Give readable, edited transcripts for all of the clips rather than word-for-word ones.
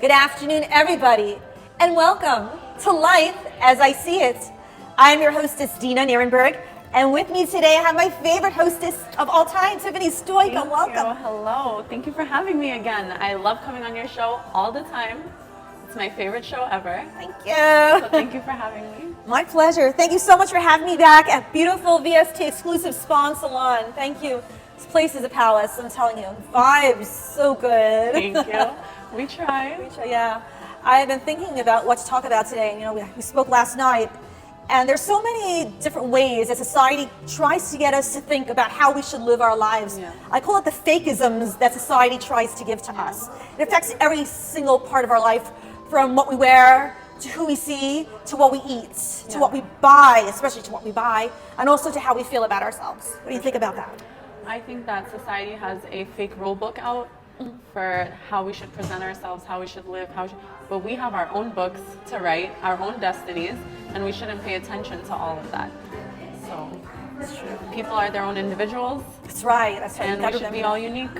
Good afternoon, everybody, and welcome to Life as I See It. I am your hostess, Dina Nierenberg, and with me today I have my favorite hostess of all time, Tiffany Sztojka. Thank Welcome. you. Hello. Thank you for having me again. I love coming on your show all the time. It's my favorite show ever. Thank you. So thank you for having me. My pleasure. Thank you so much for having me back at beautiful VST exclusive spa and salon. Thank you. This place is a palace, I'm telling you. Vibes, so good. Thank you. We try. Yeah. I have been thinking about what to talk about today. You know, we spoke last night, and there's so many different ways that society tries to get us to think about how we should live our lives. Yeah. I call it the fakeisms that society tries to give to us. It affects every single part of our life, from what we wear, to who we see, to what we eat, to what we buy, especially to what we buy, and also to how we feel about ourselves. What do you think about that? I think that society has a fake rule book out for how we should present ourselves, how we should live, but we have our own books to write, our own destinies, and we shouldn't pay attention to all of that. So That's true. people are their own individuals, That's right. That's right. and we should be all unique.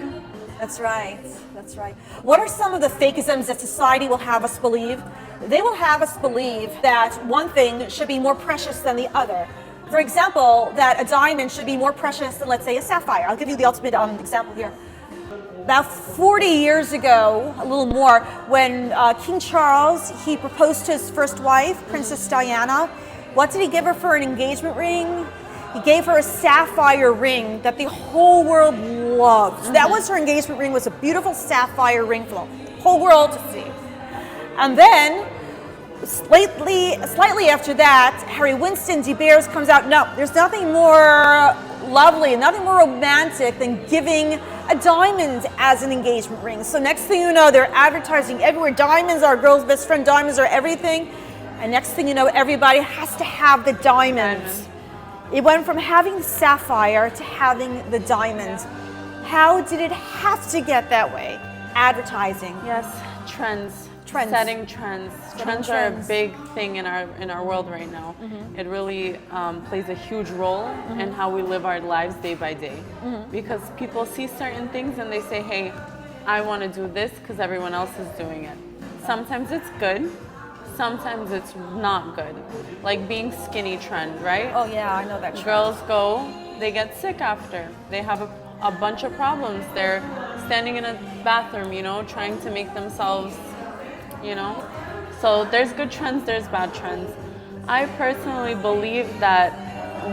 That's right. That's right. What are some of the fakeisms that society will have us believe? They will have us believe that one thing should be more precious than the other. For example, that a diamond should be more precious than, let's say, a sapphire. I'll give you the ultimate example here. About 40 years ago, a little more, when King Charles, he proposed to his first wife, Princess Diana. What did he give her for an engagement ring? He gave her a sapphire ring that the whole world loved. So that was her engagement ring, was a beautiful sapphire ring for the whole world to see. And then, slightly after that, Harry Winston de Beers comes out, no, there's nothing more lovely, nothing more romantic than giving a diamond as an engagement ring. So next thing you know, they're advertising everywhere. Diamonds are a girl's best friend, diamonds are everything. And next thing you know, everybody has to have the diamonds. It went from having the sapphire to having the diamond. How did it have to get that way? Advertising. Yes, trends. Setting trends. Trends are a big thing in our world right now. It really plays a huge role in how we live our lives day by day. Because people see certain things and they say, hey, I want to do this because everyone else is doing it. Sometimes it's good. Sometimes it's not good. Like being skinny trend, right? Oh yeah, I know that trend. Girls go, they get sick after. They have a bunch of problems. They're standing in a bathroom, you know, trying to make themselves, you know. So there's good trends, there's bad trends. I personally believe that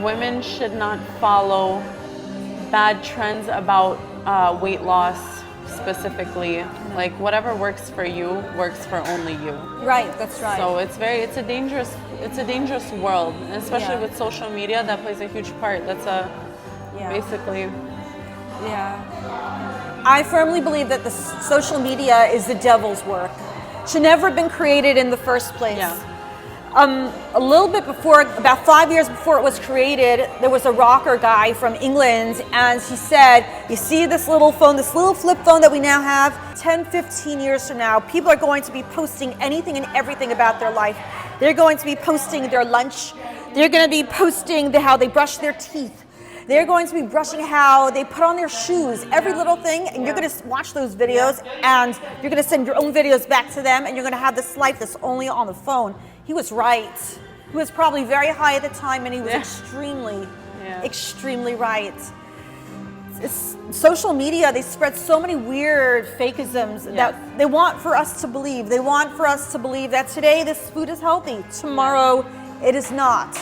women should not follow bad trends about weight loss specifically. Like whatever works for you works for only you. Right, that's right. So it's a dangerous world, especially with social media. That plays a huge part. That's basically. Yeah. I firmly believe that the social media is the devil's work. Should never have been created in the first place. Yeah. A little bit before, about 5 years before it was created, there was a rocker guy from England, and he said, you see this little phone, this little flip phone that we now have, 10, 15 years from now, people are going to be posting anything and everything about their life. They're going to be posting their lunch. They're going to be posting how they brush their teeth. They're going to be brushing how they put on their shoes, every little thing, and you're going to watch those videos, and you're going to send your own videos back to them, and you're going to have this life that's only on the phone. He was right. He was probably very high at the time, and he was extremely right. It's social media, they spread so many weird fakeisms that they want for us to believe. They want for us to believe that today this food is healthy, tomorrow it is not.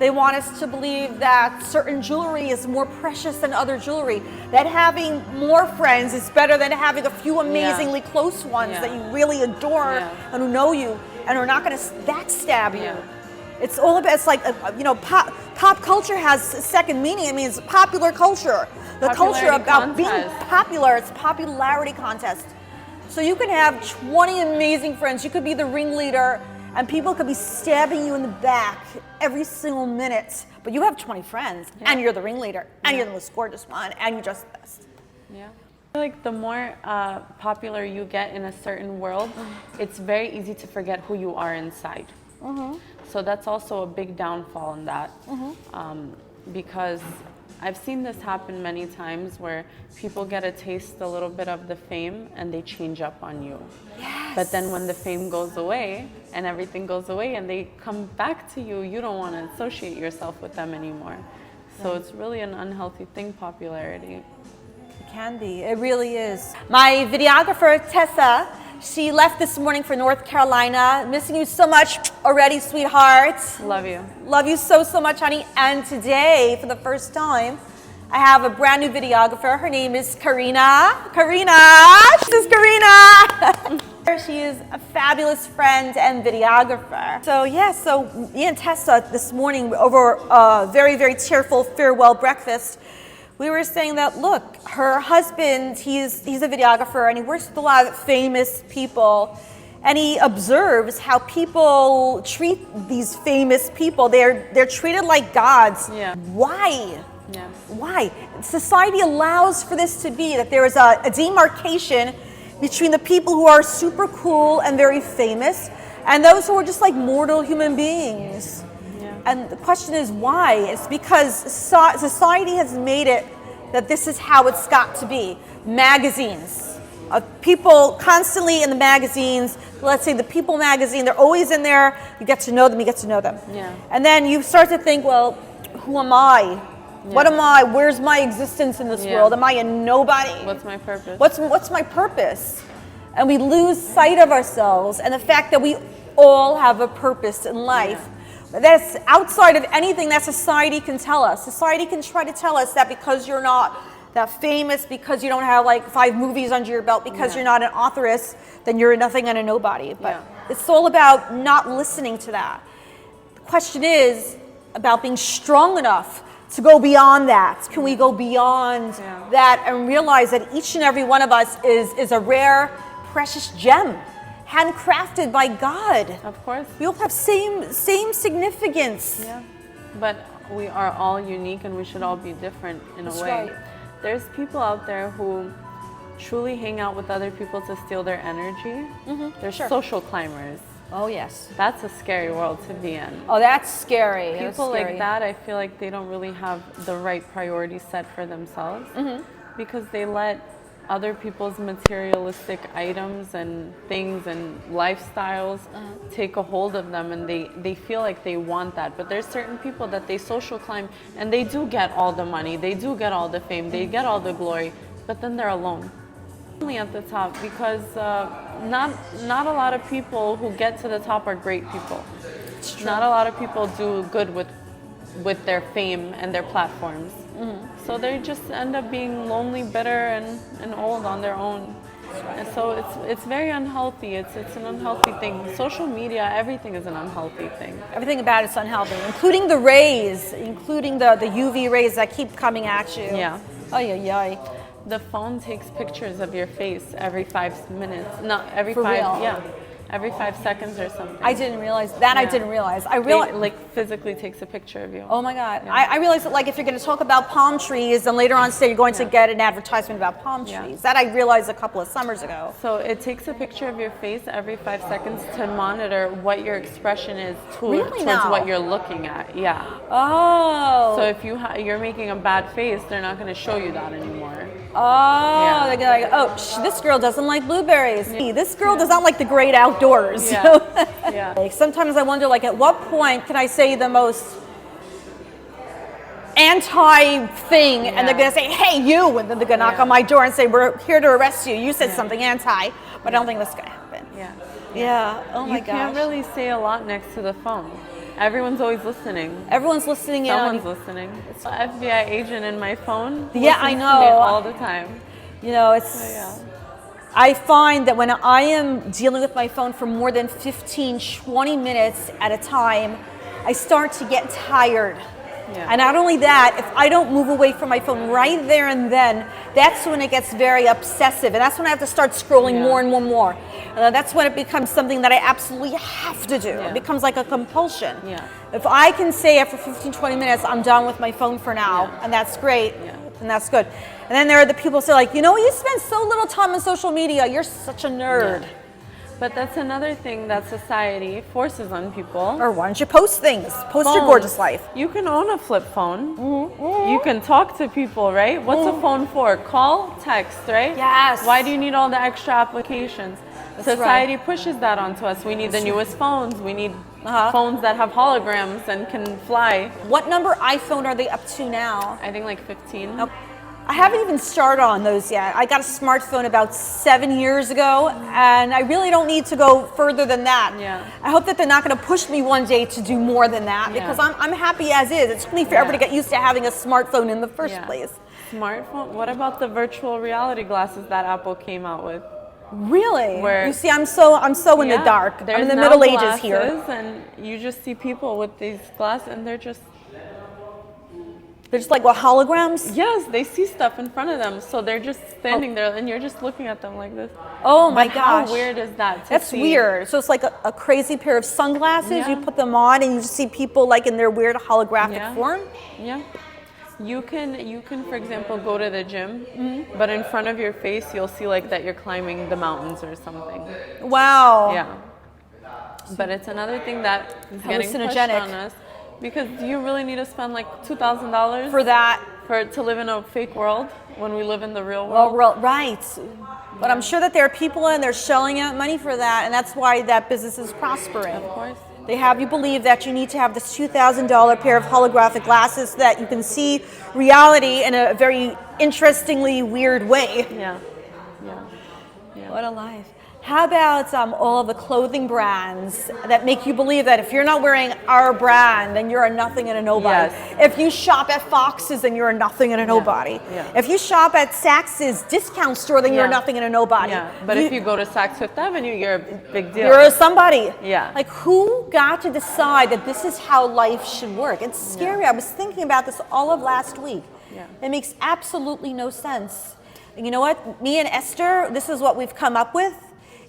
They want us to believe that certain jewelry is more precious than other jewelry, that having more friends is better than having a few amazingly close ones that you really adore and who know you and are not going to backstab you. It's all about, it's like, pop culture has a second meaning. It means popular culture. The culture about being popular, it's a popularity contest. So you can have 20 amazing friends. You could be the ringleader, and people could be stabbing you in the back every single minute. But you have 20 friends, and you're the ringleader, and you're the most gorgeous one, and you're just the best. Yeah. I feel like the more popular you get in a certain world, it's very easy to forget who you are inside. So that's also a big downfall in that, because I've seen this happen many times where people get a taste a little bit of the fame and they change up on you. Yes. But then when the fame goes away and everything goes away and they come back to you, you don't want to associate yourself with them anymore. So it's really an unhealthy thing, popularity. It can be. It really is. My videographer, Tessa, she left this morning for North Carolina. Missing you so much already, sweetheart. Love you. Love you so, so much, honey. And today, for the first time, I have a brand new videographer. Her name is Karina. Karina! This is Karina! She is a fabulous friend and videographer. So yeah, so me and Tessa this morning over a very, very tearful farewell breakfast, we were saying that, look, her husband, he's a videographer and he works with a lot of famous people, and he observes how people treat these famous people. They're treated like gods. Yeah. Why? Yeah. Why? Society allows for this to be, that there is a demarcation between the people who are super cool and very famous and those who are just like mortal human beings. Yeah. And the question is why? It's because society has made it that this is how it's got to be. Magazines. People constantly in the magazines, let's say the People magazine, they're always in there. You get to know them, you get to know them. Yeah. And then you start to think, well, who am I? Yeah. What am I? Where's my existence in this world? Am I a nobody? What's my purpose? What's my purpose? And we lose sight of ourselves and the fact that we all have a purpose in life. Yeah. That's outside of anything that society can tell us. Society can try to tell us that because you're not that famous, because you don't have like 5 movies under your belt, because you're not an authoress, then you're nothing and a nobody. But it's all about not listening to that. The question is about being strong enough to go beyond that. Can we go beyond that and realize that each and every one of us is a rare, precious gem, handcrafted by God? Of course. We all have same significance. Yeah. But we are all unique and we should all be different in a way. Right. There's people out there who truly hang out with other people to steal their energy. Mm-hmm. They're social climbers. Oh, yes. That's a scary world to be in. Oh, that's scary. People like that, I feel like they don't really have the right priorities set for themselves because they let other people's materialistic items and things and lifestyles take a hold of them, and they feel like they want that. But there's certain people that they social climb and they do get all the money, they do get all the fame, they get all the glory, but then they're alone. Only at the top, because not a lot of people who get to the top are great people. Not a lot of people do good with their fame and their platforms. So they just end up being lonely, bitter, and old on their own. And so it's very unhealthy. It's an unhealthy thing. Social media, everything is an unhealthy thing. Everything about it's unhealthy, including the rays, including the UV rays that keep coming at you. Yeah. Oh, yeah. The phone takes pictures of your face every 5 minutes. Not every For 5. real? Yeah. Every 5 seconds or something. I didn't realize that. I didn't realize. I It realized, like physically takes a picture of you. oh my God. Yeah. I realized that, like, if you're going to talk about palm trees, and later on say you're going to get an advertisement about palm trees. That I realized a couple of summers ago. So it takes a picture of your face every 5 seconds to monitor what your expression is towards what you're looking at. Yeah. Oh. So if you're making a bad face, they're not going to show you that anymore. Oh, they're like, oh, this girl doesn't like blueberries. This girl does not like the great outdoors. Like, sometimes I wonder, like, at what point can I say the most anti thing, and they're gonna say, "Hey, you," and then they're gonna knock on my door and say, "We're here to arrest you. You said something anti," but I don't think that's gonna happen. Yeah. Oh my gosh. You can't really say a lot next to the phone. Everyone's always listening. Everyone's listening. Someone's listening. It's an FBI agent in my phone. Yeah, I know. To me all the time. You know, I find that when I am dealing with my phone for more than 15, 20 minutes at a time, I start to get tired. And not only that, if I don't move away from my phone right there and then, that's when it gets very obsessive. And that's when I have to start scrolling more and more. That's when it becomes something that I absolutely have to do. It becomes like a compulsion. If I can say after 15, 20 minutes, I'm done with my phone for now, and that's great, and that's good. And then there are the people who say, like, you know, you spend so little time on social media, you're such a nerd. But that's another thing that society forces on people. Or why don't you post things? Post your gorgeous life. You can own a flip phone. You can talk to people, right? What's a phone for? Call, text, right? Yes. Why do you need all the extra applications? Society pushes that onto us. We need the newest phones. We need phones that have holograms and can fly. What number iPhone are they up to now? I think like 15. Oh, I haven't even started on those yet. I got a smartphone about 7 years ago, and I really don't need to go further than that. Yeah. I hope that they're not going to push me one day to do more than that, because I'm happy as is. It took me forever to get used to having a smartphone in the first place. Smartphone? What about the virtual reality glasses that Apple came out with? Really? Where, you see, I'm so in the dark. I'm in the Middle Ages here. And you just see people with these glasses, and they're just like, what, holograms? Yes, they see stuff in front of them, so they're just standing there, and you're just looking at them like this. Oh my gosh! gosh! How weird is that? That's weird. So it's like a crazy pair of sunglasses. Yeah. You put them on, and you just see people like in their weird holographic form. Yeah. You can, for example, go to the gym, but in front of your face, you'll see like that you're climbing the mountains or something. Wow. Yeah. But it's another thing that is getting pushed on us, because do you really need to spend like $2,000 for that? To live in a fake world when we live in the real world? Well, right. But I'm sure that there are people and they're shelling out money for that, and that's why that business is prospering. Of course. They have you believe that you need to have this $2,000 pair of holographic glasses so that you can see reality in a very interestingly weird way. Yeah. What a life. How about all of the clothing brands that make you believe that if you're not wearing our brand, then you're a nothing and a nobody? Yes. If you shop at Fox's, then you're a nothing and a nobody. Yeah. If you shop at Saks' discount store, then you're a nothing and a nobody. Yeah. But if you go to Saks Fifth Avenue, you're a big deal. You're a somebody. Yeah. Like, who got to decide that this is how life should work? It's scary. I was thinking about this all of last week. Yeah. It makes absolutely no sense. And you know what? Me and Esther, this is what we've come up with.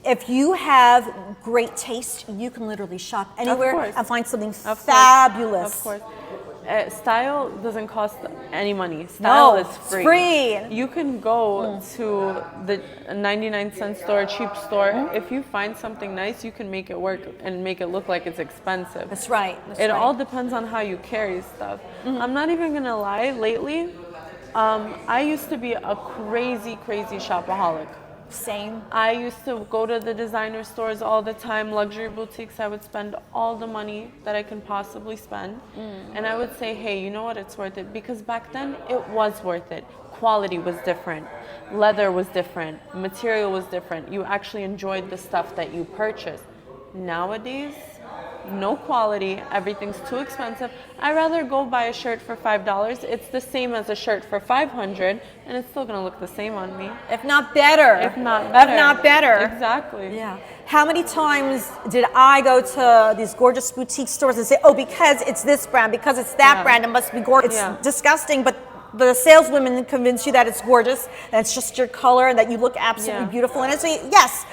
If you have great taste, you can literally shop anywhere and find something fabulous. Of course. Style doesn't cost any money. Style is free. It's free. You can go to the 99-cent store, cheap store. If you find something nice, you can make it work and make it look like it's expensive. That's right. It all depends on how you carry stuff. I'm not even going to lie. Lately, I used to be a crazy shopaholic. Same. I used to go to the designer stores all the time, luxury boutiques. I would spend all the money that I can possibly spend. And I would say, hey, you know what? It's worth it. Because back then, it was worth it. Quality was different. Leather was different. Material was different. You actually enjoyed the stuff that you purchased. Nowadays, no quality. Everything's too expensive. I'd rather go buy a shirt for $5. It's the same as a shirt for $500, and it's still going to look the same on me. If not better. If not better. Exactly. Yeah. How many times did I go to these gorgeous boutique stores and say, oh, because it's this brand, because it's that brand, it must be gorgeous. It's disgusting, but the saleswomen convince you that it's gorgeous, that it's just your color, and that you look absolutely beautiful. And I say, yes,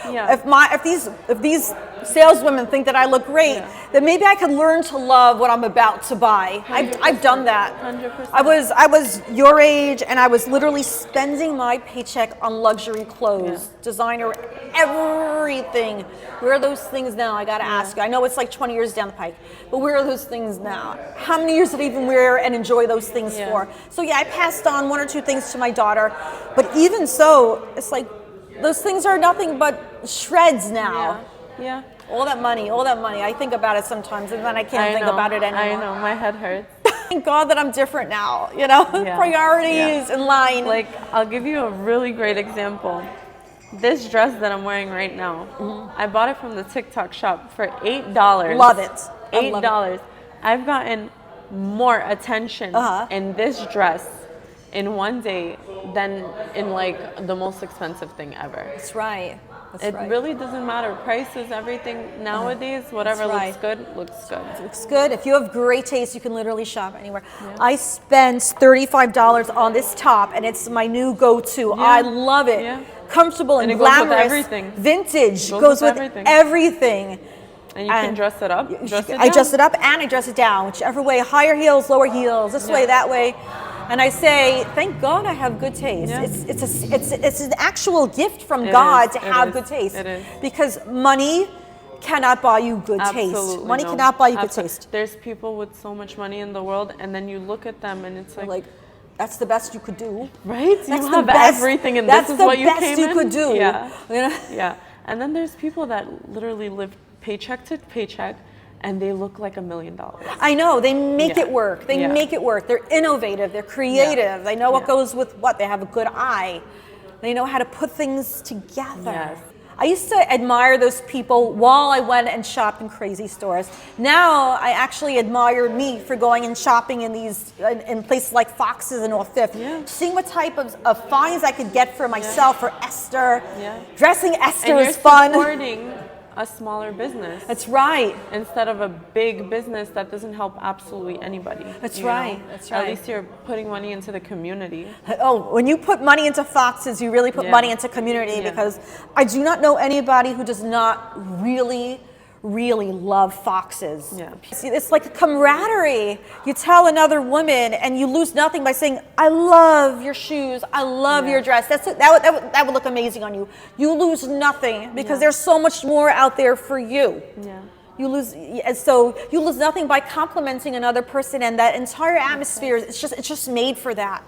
if these saleswomen think that I look great, then maybe I could learn to love what I'm about to buy. I've done that. 100%. I was your age, and I was literally spending my paycheck on luxury clothes, designer, everything. Where are those things now? I gotta ask you. I know it's like 20 years down the pike, but where are those things now? How many years did I even wear and enjoy those things for? So I passed on one or two things to my daughter, but even so, it's like those things are nothing but shreds now. Yeah. All that money. I think about it sometimes, and then I can't think about it anymore. I know, my head hurts. Thank God that I'm different now, you know? Priorities in line. Like, I'll give you a really great example. This dress that I'm wearing right now, I bought it from the TikTok shop for $8. Love it. $8. I've gotten more attention in this dress in one day than in like the most expensive thing ever. That's right. It really doesn't matter. Price is everything nowadays. Whatever looks good, looks good. Looks good. If you have great taste, you can literally shop anywhere. I spent $35 on this top, and it's my new go-to. I love it. Comfortable and glamorous. Goes with everything. Vintage. Goes with everything. And you can dress it up. I dress it up and I dress it down, whichever way. Higher heels, lower heels, this way, that way. And I say, thank God I have good taste. Yeah. It's an actual gift from God to have good taste. It is. Because money cannot buy you good taste. Money cannot buy you good taste. There's people with so much money in the world, and then you look at them and it's like that's the best you could do. Right? That's you have everything, and this is what you came in. That's the best you could do. Yeah. You know? Yeah. And then there's people that literally live paycheck to paycheck and they look like $1 million. I know, they make Yeah. it work. They Yeah. make it work. They're innovative, they're creative. Yeah. They know what Yeah. goes with what. They have a good eye. They know how to put things together. Yes. I used to admire those people while I went and shopped in crazy stores. Now I actually admire me for going and shopping in these in places like Fox's and North Fifth, Yeah. seeing what type of finds I could get for myself, for Esther. Yeah. Dressing Esther And you're is fun. supporting a smaller business That's right. instead of a big business that doesn't help absolutely anybody. That's you right, know? that's At right. least you're putting money into the community. Oh, when you put money into Foxes, you really put Yeah. money into community, Yeah. because I do not know anybody who does not really love Foxes. Yeah. See, it's like a camaraderie. You tell another woman and you lose nothing by saying, I love your shoes, I love Yeah. your dress. That would look amazing on you. You lose nothing because Yeah. there's so much more out there for you. Yeah. You lose nothing by complimenting another person, and that entire atmosphere, it's just made for that.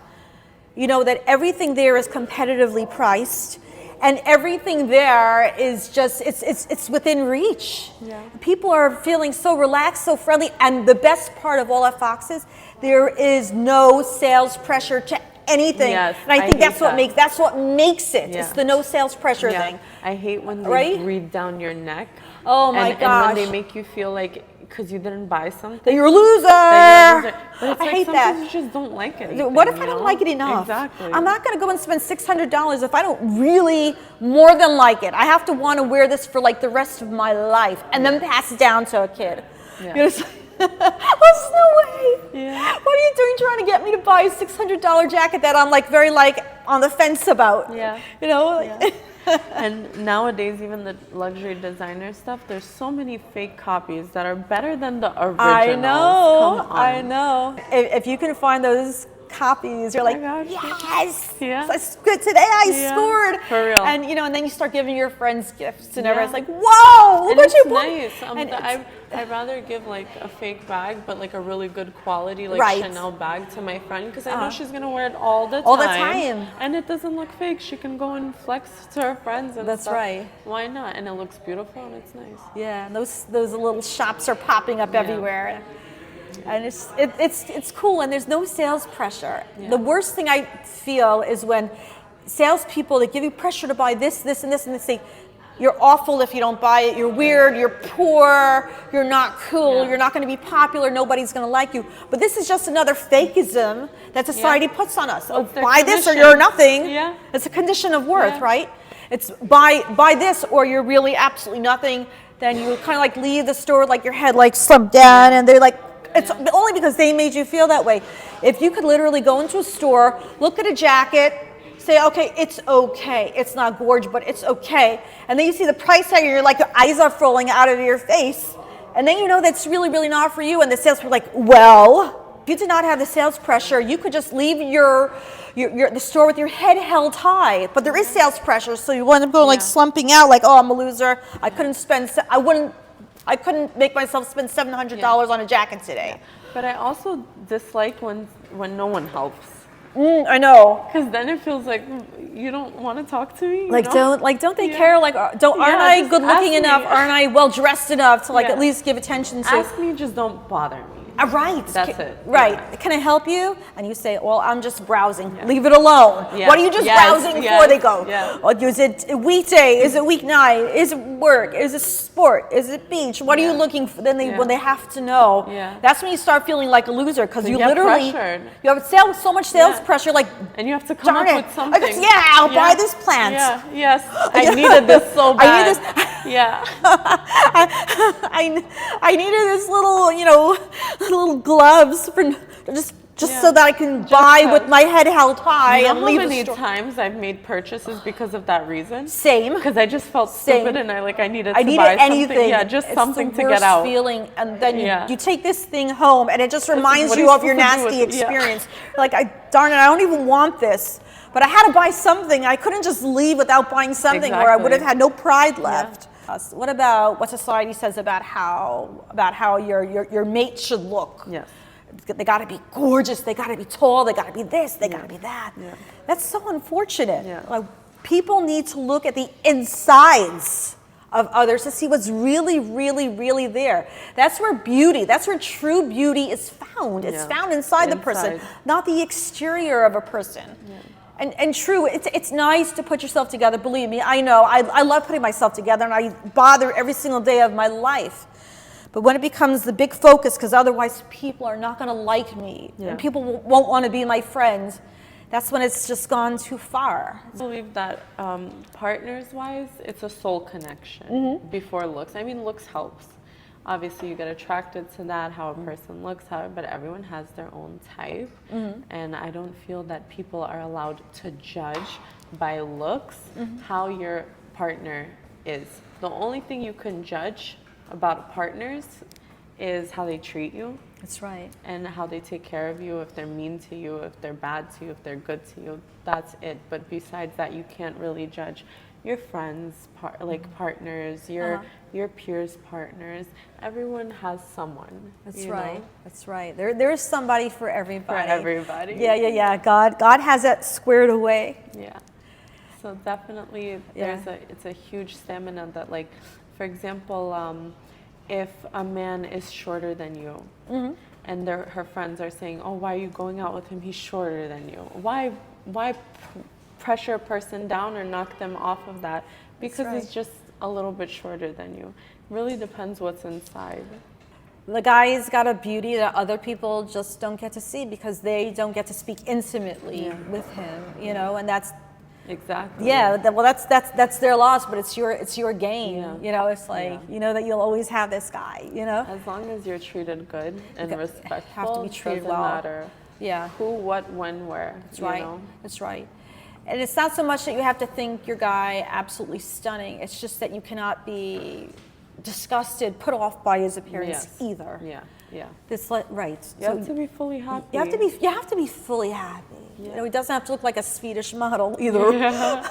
You know, that everything there is competitively priced, and everything there is just it's within reach. Yeah. People are feeling so relaxed, so friendly, and the best part of all at Fox is there is no sales pressure to anything. Yes, and I think hate that's what that. makes it. Yeah. It's the no sales pressure Yeah. thing. I hate when they Right? breathe down your neck. Oh my and gosh. when they make you feel like because you didn't buy something. That you're a loser. that you're a loser. But it's I like hate sometimes that. you just don't like it. What if I don't like it enough? Exactly. I'm not going to go and spend $600 if I don't really more than like it. I have to want to wear this for like the rest of my life and then pass it down to a kid. Yeah. You know, it's like, there's no way. Yeah. What are you doing trying to get me to buy a $600 jacket that I'm like very like on the fence about? Yeah. You know? like- Yeah. And nowadays, even the luxury designer stuff, there's so many fake copies that are better than the originals. I know. Come on. I know. If you can find those copies, you're like, gosh. yes, Yeah. that's good. Today I Yeah. scored. For real. And you know, and then you start giving your friends gifts, and Yeah. everyone's like, whoa, look And what it's you bought. nice. And it's- I'd rather give like a fake bag, but like a really good quality, like Right. Chanel bag to my friend, because I know she's gonna wear it all the time. All the time. And it doesn't look fake. She can go and flex to her friends and That's stuff. right. Why not? And it looks beautiful and it's nice. Yeah, and those little shops are popping up everywhere. And it's cool, and there's no sales pressure. Yeah. The worst thing I feel is when salespeople, they give you pressure to buy this, this, and this, and they say, you're awful if you don't buy it, you're weird, you're poor, you're not cool, Yeah. you're not going to be popular, nobody's going to like you. But this is just another fakeism that society puts on us. Well, Oh, it's their buy this or condition. you're nothing. Yeah. It's a condition of worth, Yeah. right? It's buy this or you're really absolutely nothing. Then you kind of like leave the store like your head like slumped down, and they're like, it's only because they made you feel that way. If you could literally go into a store, look at a jacket, say, okay, it's not gorgeous, but it's okay. And then you see the price tag and you're like, your eyes are falling out of your face. And then you know that's really not for you. And the salespeople are like, well, if you did not have the sales pressure, you could just leave the store with your head held high. But there is sales pressure, so you wind up going like slumping out, like, oh, I'm a loser. I couldn't make myself spend $700 on a jacket today. But I also dislike when no one helps. I know. Because then it feels like you don't want to talk to me. Like you know? don't they Yeah. care? Like aren't Yeah, I just good looking ask enough? me. Aren't I well dressed enough to like Yeah. at least give attention to? Ask me, just don't bother me. Right. That's it. Right. Yeah. Can I help you? And you say, well, I'm just browsing. Leave it alone. Yeah. What are you just Yes, browsing yes, for? They go. yeah. Or is it a weekday? Is it weeknight? Is it work? Is it sport? Is it beach? What are you looking for? Then when they have to know, Yeah. that's when you start feeling like a loser, because you get literally pressured. you have so much sales Yeah. pressure. Like, And you have to come darn up it. with something. I'll buy this plant. Yeah, yes. I needed this so bad. I need this. Yeah. I needed this little, little gloves for just Yeah. so that I can buy so- with my head held high You know and how leave the many store. times I've made purchases because of that reason? Same. Because I just felt Same. stupid and I needed I to needed buy anything. something. Yeah, just It's something the to worst get out. feeling, and then Yeah. you take this thing home, and it just reminds what are you you of your supposed to do nasty with- yeah. experience. Like, darn it, I don't even want this, but I had to buy something. I couldn't just leave without buying something, or I would have Exactly. had no pride left. What about what society says about how your mate should look? Yes. They got to be gorgeous. They got to be tall. They got to be this. They got to be that. Yeah. That's so unfortunate. Yeah. Like, People need to look at the insides of others to see what's really, really, really there. That's where beauty, that's where true beauty is found. It's found inside the person, not the exterior of a person. And true, it's nice to put yourself together. Believe me, I know. I love putting myself together, and I bother every single day of my life. But when it becomes the big focus, because otherwise people are not going to like me, and people won't want to be my friends, that's when it's just gone too far. I believe that partners-wise, it's a soul connection before looks. I mean, looks helps. Obviously, you get attracted to that, how a person looks, but everyone has their own type. And I don't feel that people are allowed to judge by looks how your partner is. The only thing you can judge about partners is how they treat you. That's right. And how they take care of you, if they're mean to you, if they're bad to you, if they're good to you. That's it. But besides that, you can't really judge your friends, partners, your peers' partners. Everyone has someone. That's right. Know? That's right. There is somebody for everybody. For everybody. Yeah. God has that squared away. Yeah. So definitely, it's a huge stamina that, like, for example, if a man is shorter than you, and her friends are saying, "Oh, why are you going out with him? He's shorter than you." Why pressure a person down or knock them off of that because he's just a little bit shorter than you? Really depends what's inside. The guy's got a beauty that other people just don't get to see because they don't get to speak intimately with him, and that's exactly. Yeah, well, that's their loss, but it's your gain. It's like you know that you'll always have this guy. As long as you're treated good and respectful, have to be treated doesn't well. matter. Yeah. Who, what, when, where. That's right. That's right. And it's not so much that you have to think your guy absolutely stunning. It's just that you cannot be disgusted, put off by his appearance either. Yeah. It's right. You have to be fully happy. You have to be fully happy. Yeah. He doesn't have to look like a Swedish model either. Yeah.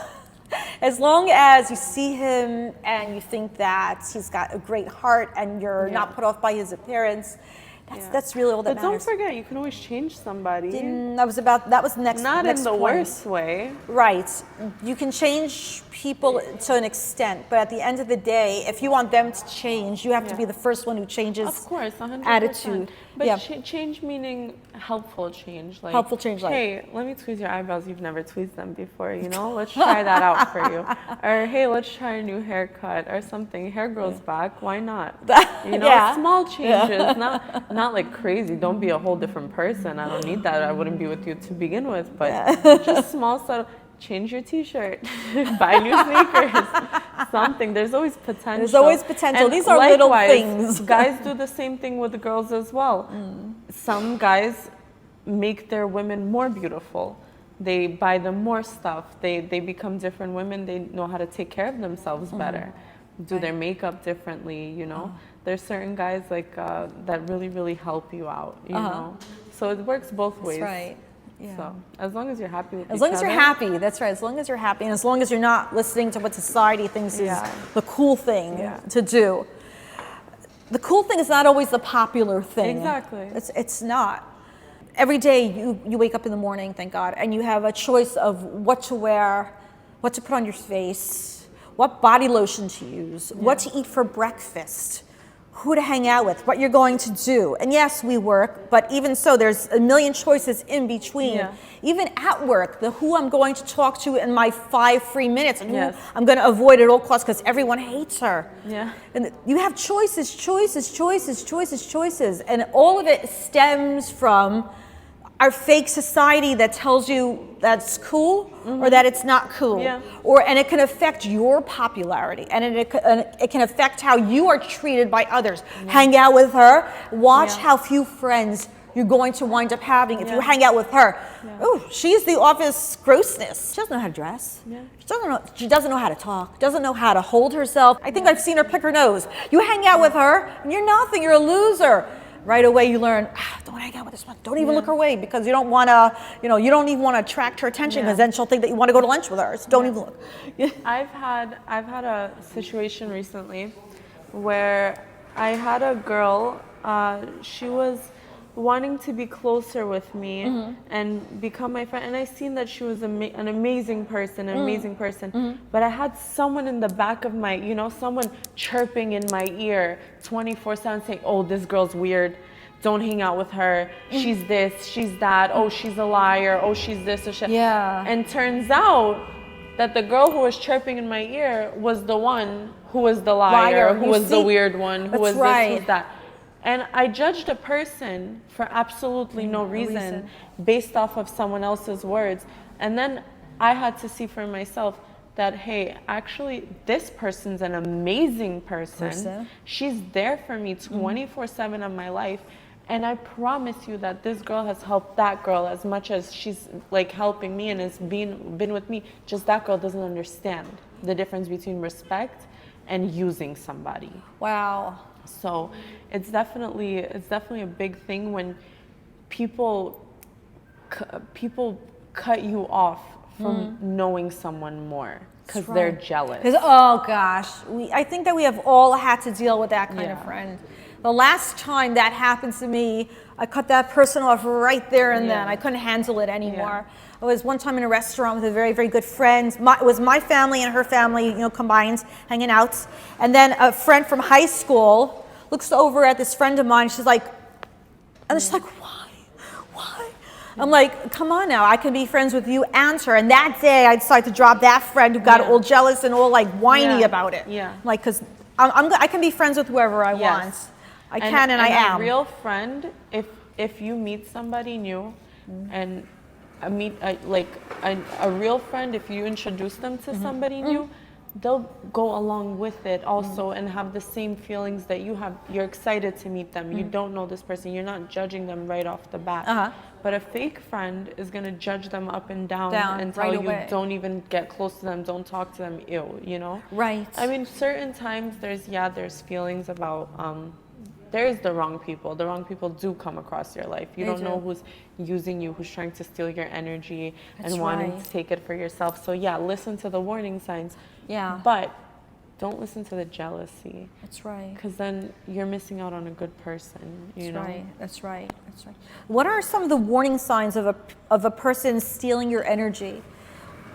As long as you see him and you think that he's got a great heart and you're not put off by his appearance, that's really all that matters. But don't forget, you can always change somebody. That was the next Not next in the point. worst way. Right. You can change people to an extent, but at the end of the day, if you want them to change, you have to be the first one who changes. Of course, 100%. Attitude. But change meaning helpful change. Like, helpful change. Like, hey, let me tweeze your eyebrows. You've never tweezed them before. Let's try that out for you. Or hey, let's try a new haircut or something. Hair grows back. Why not? Small changes. Not like crazy. Don't be a whole different person. I don't need that. I wouldn't be with you to begin with. But just small stuff. Change your t-shirt, buy new sneakers, something. There's always potential. There's always potential. And these are little things. Guys do the same thing with girls as well. Some guys make their women more beautiful. They buy them more stuff. They become different women. They know how to take care of themselves better, do their makeup differently, There's certain guys that really, really help you out, know. So it works both ways. That's right. Yeah. So as long as you're happy with as long as you're happy, that's right. As long as you're happy, and as long as you're not listening to what society thinks is the cool thing to do. The cool thing is not always the popular thing. Exactly. It's not. Every day you wake up in the morning, thank God, and you have a choice of what to wear, what to put on your face, what body lotion to use, what to eat for breakfast, who to hang out with, what you're going to do. And yes, we work, but even so, there's a million choices in between. Yeah. Even at work, who I'm going to talk to in my 5 free minutes and who I'm going to avoid at all costs because everyone hates her. Yeah. And you have choices. And all of it stems from our fake society that tells you that's cool or that it's not cool. Yeah. And it can affect your popularity and it can affect how you are treated by others. Yeah. Hang out with her, watch how few friends you're going to wind up having if you hang out with her. Yeah. Oh, she's the office grossness. She doesn't know how to dress. Yeah. She doesn't know how to talk, doesn't know how to hold herself. I think I've seen her pick her nose. You hang out with her and you're nothing, you're a loser. Right away you learn, don't hang out with this one. Don't even look her way because you don't want to, you don't even want to attract her attention because then she'll think that you want to go to lunch with her. So don't even look. I've had a situation recently where I had a girl, she was wanting to be closer with me and become my friend. And I seen that she was an amazing person, But I had someone in the back of my, someone chirping in my ear 24/7 saying, oh, this girl's weird. Don't hang out with her. She's this, she's that. Oh, she's a liar. Oh, she's this or shit. Yeah. And turns out that the girl who was chirping in my ear was the one who was the liar, who was the weird one, who was this, who was that. And I judged a person for absolutely no reason based off of someone else's words. And then I had to see for myself that, hey, actually, this person's an amazing person. She's there for me 24/7 of my life. And I promise you that this girl has helped that girl as much as she's like helping me and has been with me. Just that girl doesn't understand the difference between respect and using somebody. Wow. So it's definitely a big thing when people cut you off from knowing someone more because they're jealous. Oh gosh, I think that we have all had to deal with that kind of friend. The last time that happened to me, I cut that person off right there and then. I couldn't handle it anymore. I was one time in a restaurant with a very, very good friend. It was my family and her family, combined, hanging out. And then a friend from high school looks over at this friend of mine. She's like, why? I'm like, come on now, I can be friends with you and her. And that day I decided to drop that friend who got all jealous and all like whiny about it. Like, because I can be friends with whoever I want. I can and I am. A real friend, if you meet somebody new and a real friend, if you introduce them to somebody new, they'll go along with it also and have the same feelings that you have. You're excited to meet them. You don't know this person. You're not judging them right off the bat. But a fake friend is going to judge them up and down and tell you don't even get close to them, don't talk to them, Right. I mean, certain times there's feelings about there's the wrong people. The wrong people do come across your life. You don't know who's using you, who's trying to steal your energy and wanting to take it for yourself. So listen to the warning signs. But don't listen to the jealousy. That's right. Because then you're missing out on a good person. That's right. What are some of the warning signs of a person stealing your energy?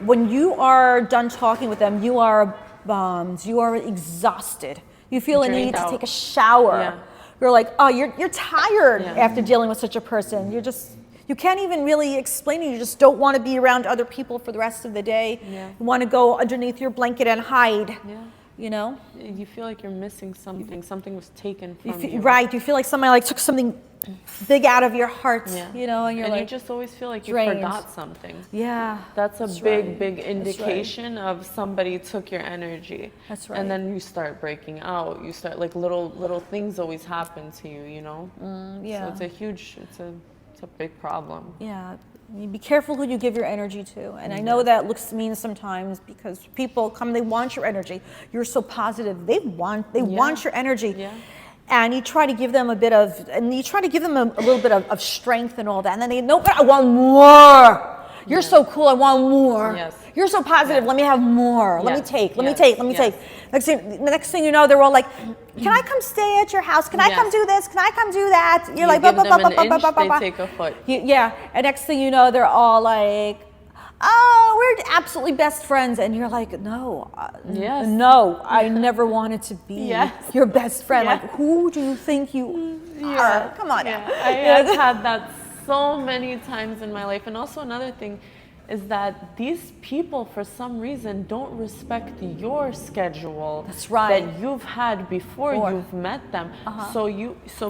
When you are done talking with them, you are bummed. You are exhausted. You feel a need to take a shower. You're like, oh, you're tired after dealing with such a person. You can't even really explain it. You just don't want to be around other people for the rest of the day. You want to go underneath your blanket and hide. You feel like you're missing something. Something was taken from you. Right. You feel like somebody took something big out of your heart. And you're you just always feel like drained. You forgot something. That's a big indication of somebody took your energy. That's right. And then you start breaking out. You start like little things always happen to you. So it's a big problem. You be careful who you give your energy to. And I know that looks mean sometimes because people come, they want your energy. You're so positive. They want your energy. And you try to give them a little bit of strength and all that. And then they, nope, I want more. You're so cool, I want more. You're so positive, let me have more. Let me take. Next thing you know, they're all like, can I come stay at your house? Can I come do this? Can I come do that? You're like, give them an inch, they take a foot. And next thing you know, they're all like, oh, we're absolutely best friends. And you're like, no, I never wanted to be your best friend. Like, who do you think you are? Come on now. I've had that so many times in my life. And also another thing is that these people, for some reason, don't respect your schedule. That's right. That you've had before you've met them. So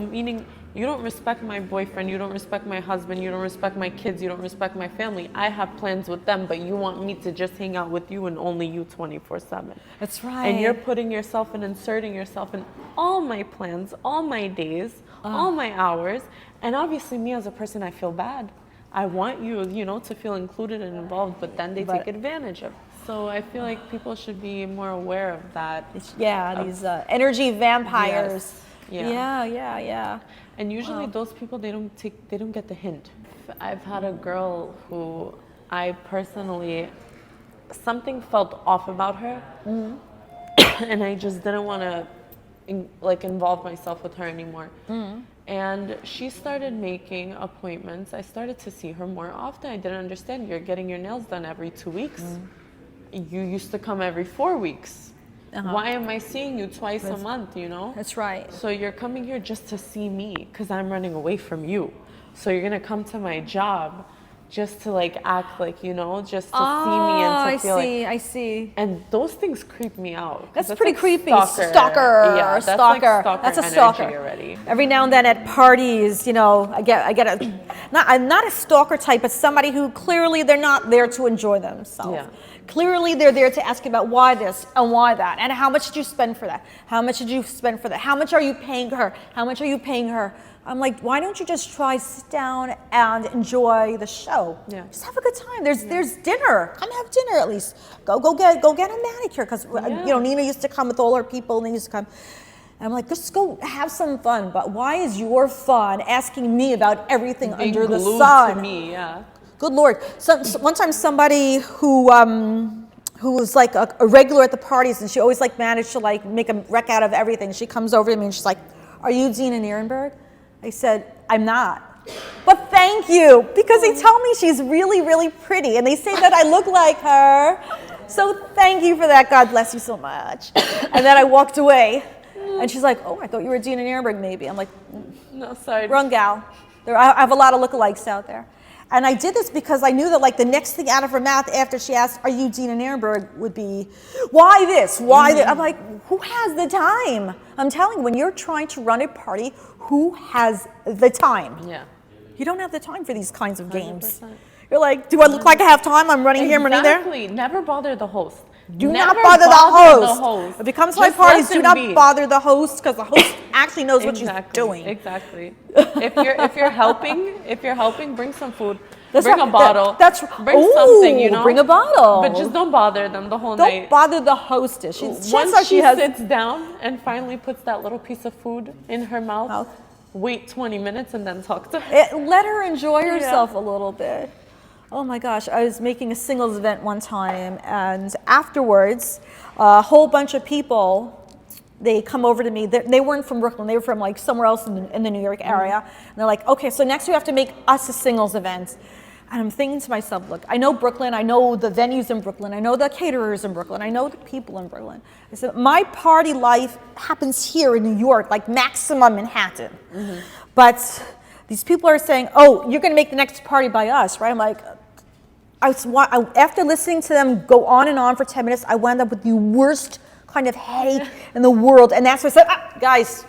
meaning you don't respect my boyfriend, you don't respect my husband, you don't respect my kids, you don't respect my family. I have plans with them, but you want me to just hang out with you and only you 24/7. That's right. And you're putting yourself and inserting yourself in all my plans, all my days, all my hours. And obviously me as a person, I feel bad. I want you, to feel included and involved, but then they take advantage of it. So I feel like people should be more aware of that. These energy vampires. Yeah. And usually those people, they don't get the hint. I've had a girl who I personally, something felt off about her, and I just didn't want to involve myself with her anymore. And she started making appointments. I started to see her more often. I didn't understand. You're getting your nails done every 2 weeks. You used to come every 4 weeks. Why am I seeing you twice a month, you know? That's right. So you're coming here just to see me because I'm running away from you. So you're going to come to my job just to like act like, you know, just to see me and to feel I see. And those things creep me out. That's pretty like creepy. Stalker. Yeah, that's like stalker That's a energy stalker already. Every now and then at parties, you know, I get I'm not a stalker type, but somebody who clearly they're not there to enjoy themselves. Yeah. Clearly they're there to ask you about why this and why that, and how much did you spend for that? How much did you spend for that? How much are you paying her? How much are you paying her? I'm like, why don't you just sit down and enjoy the show? Yeah. Just have a good time. There's dinner. Come have dinner at least. Go get a manicure because you know Nina used to come with all her people and they used to come. And I'm like, just go have some fun. But why is your fun asking me about everything under the sun? To me, yeah. Good Lord. So one time somebody who was like a regular at the parties and she always like managed to like make a wreck out of everything. She comes over to me and she's like, "Are you Dina Nierenberg?" I said, "I'm not." "But thank you," because they tell me she's really, really pretty and they say that I look like her. So thank you for that. God bless you so much. And then I walked away and she's like, "Oh, I thought you were Dina Nierenberg maybe." I'm like, "No, sorry. Wrong gal. I have a lot of lookalikes out there." And I did this because I knew that like the next thing out of her mouth after she asked, "Are you Dina Nierenberg?" would be, "Why this? Why that?" I'm like, who has the time? I'm telling you, when you're trying to run a party, who has the time? Yeah. You don't have the time for these kinds of games. 100%. You're like, do I look like I have time? I'm running here, I'm running there. Exactly. Never bother the host. Do Never not bother the host. If it comes to my Just parties, let do them not be. bother the host because the host actually knows what she's doing. Exactly. If you're helping, bring some food. That's bring right. a bottle. Bring something, you know. Bring a bottle. But just don't bother them the whole night. Don't bother the hostess. Once she sits down and finally puts that little piece of food in her mouth, wait 20 minutes and then talk to her. Let her enjoy herself a little bit. Oh my gosh, I was making a singles event one time and afterwards, a whole bunch of people, they come over to me. They weren't from Brooklyn. They were from like somewhere else in the New York area. And they're like, "Okay, so next we have to make us a singles event." And I'm thinking to myself, look, I know Brooklyn. I know the venues in Brooklyn. I know the caterers in Brooklyn. I know the people in Brooklyn. I said, my party life happens here in New York, like maximum Manhattan. But these people are saying, "Oh, you're going to make the next party by us," right? I'm like, after listening to them go on and on for 10 minutes, I wound up with the worst kind of hate in the world. And that's what I said, guys,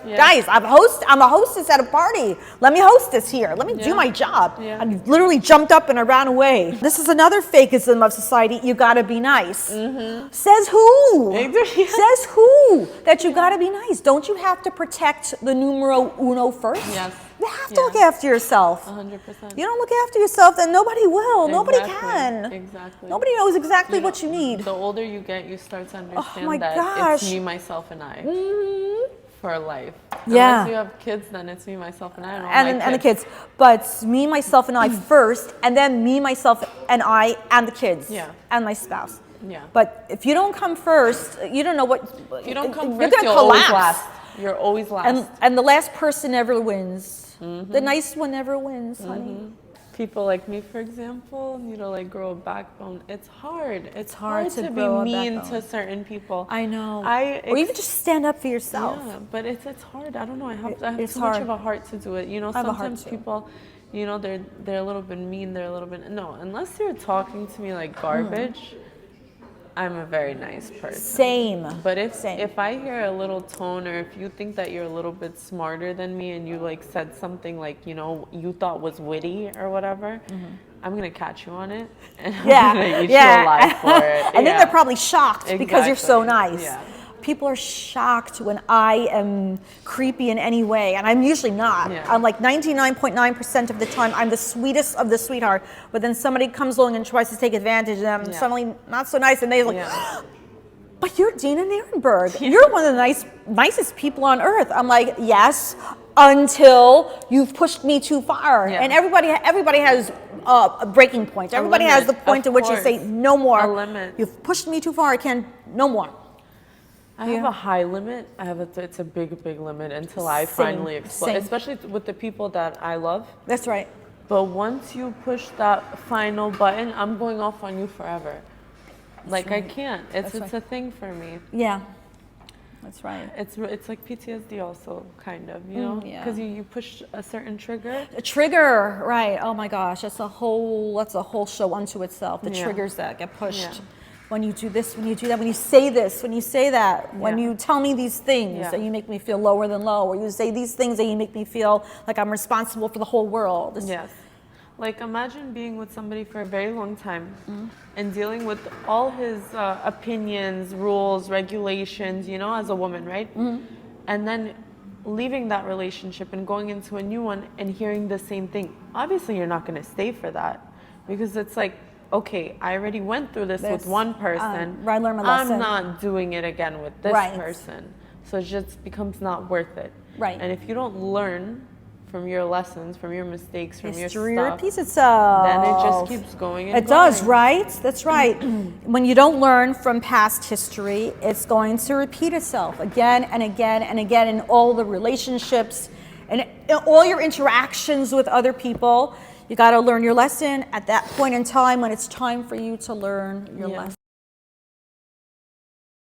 I'm a hostess at a party. Let me host this here. Let me do my job. I literally jumped up and I ran away. This is another fakeism of society. You gotta be nice. Says who? Says who? That you gotta be nice. Don't you have to protect the numero uno first? Yes. You have to look after yourself. 100%. You don't look after yourself, then nobody will. Nobody can. Exactly. Nobody knows exactly what you need. The older you get, you start to understand my that gosh. it's me, myself, and I for life. Yeah. Once you have kids, then it's me, myself, and I. And the kids. But me, myself, and I first, and then me, myself, and I, and the kids. Yeah. And my spouse. Yeah. But if you don't come first, you don't know what. If you don't come you're first, gonna you'll collapse. always last. You're always last. And the last person never wins. The nice one never wins, honey. People like me, for example, need to like grow a backbone. It's hard. It's hard to be grow a mean backbone. to certain people. I know. Or even just stand up for yourself. Yeah, but it's hard. I don't know. I have It's too much hard. of a heart to do it. You know, I have a heart sometimes too. people, you know, they're a little bit mean. They're a little bit unless you're talking to me like garbage. I'm a very nice person. Same. But if I hear a little tone, or if you think that you're a little bit smarter than me and you like said something like, you know, you thought was witty or whatever, I'm gonna catch you on it and I'm gonna eat you alive for it. And then they're probably shocked because you're so Exactly. nice. Yeah. People are shocked when I am creepy in any way, and I'm usually not. Yeah. I'm like 99.9% of the time, I'm the sweetest of the sweetheart, but then somebody comes along and tries to take advantage, and I'm suddenly not so nice, and they're like, "But you're Dina Nierenberg. You're one of the nicest people on earth." I'm like, "Yes, until you've pushed me too far." Yeah. And everybody has a breaking point. Everybody has the point at which you say, "No more. A limit. You've pushed me too far. I can't. No more." I have a high limit. It's a big limit until I finally explode, Same. especially with the people that I love. That's right. But once you push that final button, I'm going off on you forever. Like I can't. It's a thing for me. Yeah. That's right. It's like PTSD also, kind of, you know, yeah. because you push a certain trigger. A trigger, right? Oh my gosh, that's a whole show unto itself. The triggers that get pushed when you do this, when you do that, when you say this, when you say that, when you tell me these things that you make me feel lower than low, or you say these things that you make me feel like I'm responsible for the whole world. Yes. Like imagine being with somebody for a very long time and dealing with all his opinions, rules, regulations, you know, as a woman, right? And then leaving that relationship and going into a new one and hearing the same thing. Obviously, you're not going to stay for that because it's like, okay, I already went through this with one person. I learned my lesson. I'm not doing it again with this person. So it just becomes not worth it. Right. And if you don't learn from your lessons, from your mistakes, from History your stuff, repeats itself. then it just keeps going and It does, right? That's right. When you don't learn from past history, it's going to repeat itself again and again and again in all the relationships and in all your interactions with other people. You got to learn your lesson at that point in time when it's time for you to learn your lesson.